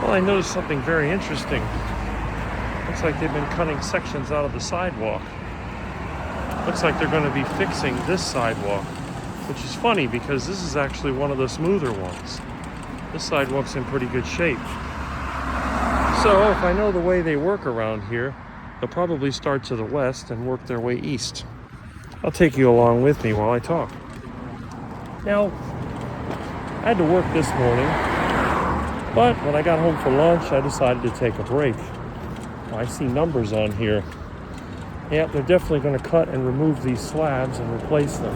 Well, I noticed something very interesting. Looks like they've been cutting sections out of the sidewalk. Looks like they're going to be fixing this sidewalk, which is funny because this is actually one of the smoother ones. This sidewalk's in pretty good shape. So if I know the way they work around here, they'll probably start to the west and work their way east. I'll take you along with me while I talk. Now, I had to work this morning, but when I got home for lunch, I decided to take a break. I see numbers on here. Yeah, they're definitely going to cut and remove these slabs and replace them.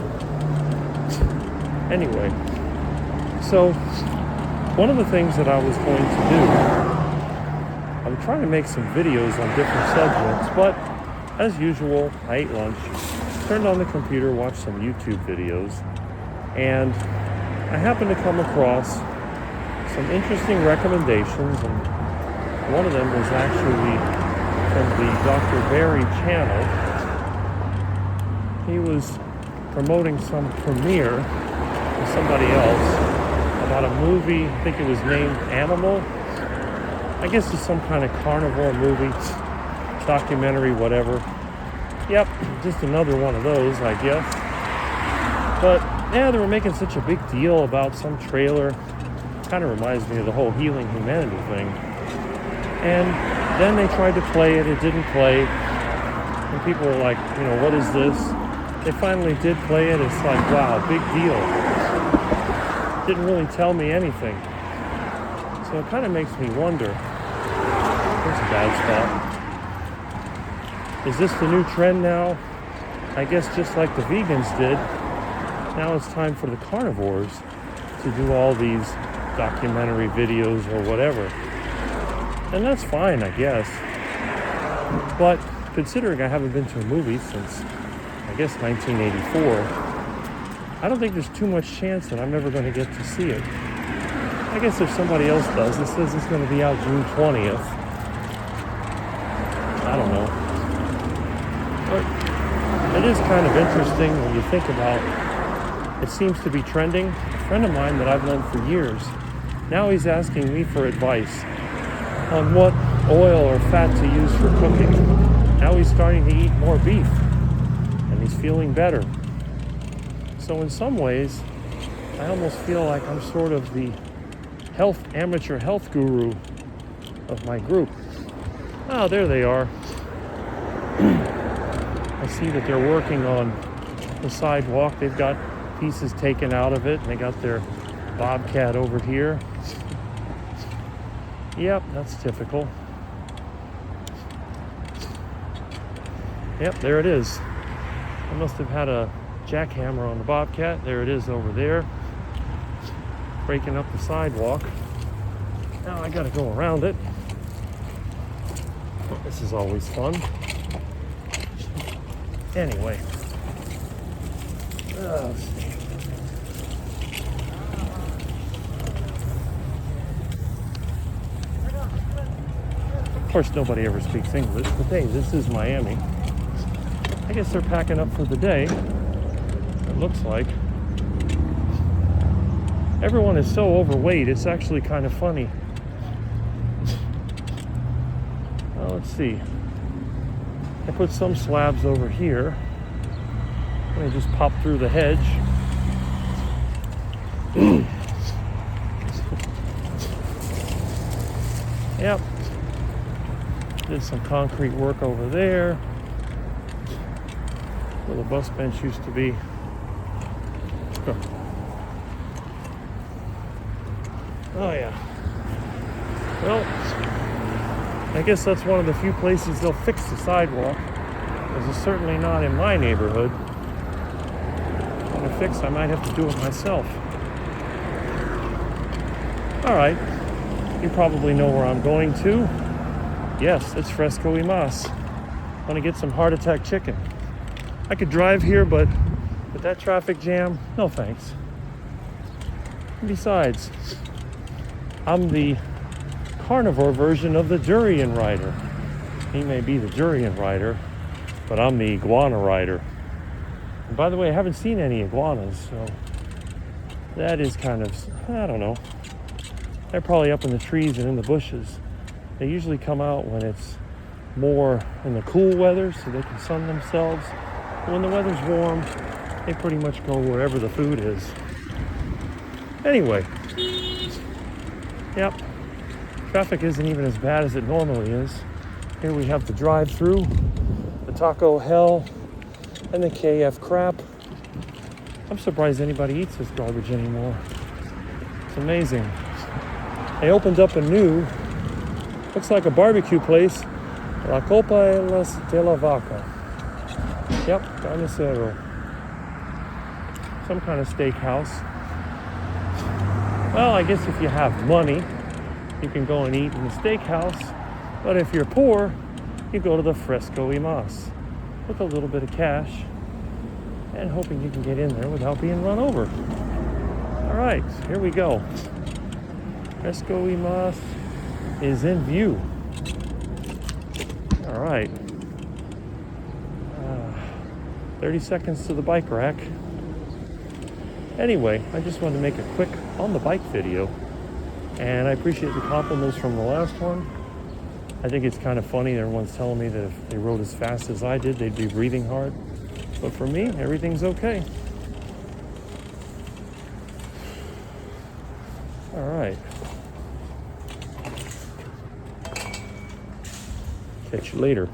Anyway, so one of the things that I was going to do, I'm trying to make some videos on different subjects, but as usual, I ate lunch, turned on the computer, watched some YouTube videos, and I happened to come across some interesting recommendations, and one of them was actually from the Dr. Barry channel. He was promoting some premiere with somebody else about a movie, I think it was named Animal. I guess it's some kind of carnivore movie, documentary, whatever. Yep, just another one of those, I guess. But yeah, they were making such a big deal about some trailer. Kind of reminds me of the whole Healing Humanity thing. And then they tried to play it, it didn't play. And people were like, you know, what is this? They finally did play it. It's like, wow, big deal. Didn't really tell me anything. So it kind of makes me wonder. There's a bad spot. Is this the new trend now? I guess just like the vegans did, now it's time for the carnivores to do all these documentary videos or whatever. And that's fine, I guess. But considering I haven't been to a movie since, I guess, 1984, I don't think there's too much chance that I'm ever going to get to see it. I guess if somebody else does, it says it's going to be out June 20th. I don't know. But it is kind of interesting when you think about it. Seems to be trending. A friend of mine that I've known for years, now he's asking me for advice on what oil or fat to use for cooking. Now he's starting to eat more beef, and he's feeling better. So in some ways, I almost feel like I'm sort of the amateur health guru of my group. Oh, there they are. I see that they're working on the sidewalk. They've got pieces taken out of it, and they got their Bobcat over here. Yep, that's typical. Yep, there it is. I must have had a jackhammer on the Bobcat. There it is over there, breaking up the sidewalk. Now I gotta go around it. This is always fun. Anyway. Let's see. Of course, nobody ever speaks English, but hey, this is Miami. I guess they're packing up for the day. It looks like. Everyone is so overweight, it's actually kind of funny. Well, let's see. I put some slabs over here. They just pop through the hedge. Yep. Did some concrete work over there where the bus bench used to be. Oh yeah. Well, I guess that's one of the few places they'll fix the sidewalk, because it's certainly not in my neighborhood. If I want to fix, I might have to do it myself. All right. You probably know where I'm going to. Yes, it's Fresco y Mas. I want to get some heart attack chicken. I could drive here, but with that traffic jam, no thanks. And besides, I'm the carnivore version of the durian rider. He may be the durian rider, but I'm the iguana rider. And by the way, I haven't seen any iguanas, so that is kind of, I don't know. They're probably up in the trees and in the bushes. They usually come out when it's more in the cool weather so they can sun themselves. But when the weather's warm, they pretty much go wherever the food is. Anyway, yep, traffic isn't even as bad as it normally is. Here we have the drive-through, the Taco Hell, and the KF Crap. I'm surprised anybody eats this garbage anymore. It's amazing. They opened up a new, looks like a barbecue place, La Copa de la Vaca. Yep, Carnicero. Some kind of steakhouse. Well, I guess if you have money, you can go and eat in the steakhouse. But if you're poor, you go to the Fresco y Mas with a little bit of cash and hoping you can get in there without being run over. All right, here we go. Fresco y Mas is in view. All right. 30 seconds to the bike rack. Anyway, I just wanted to make a quick on the bike video. And I appreciate the compliments from the last one. I think it's kind of funny. Everyone's telling me that if they rode as fast as I did, they'd be breathing hard. But for me, everything's okay. All right. Catch you later.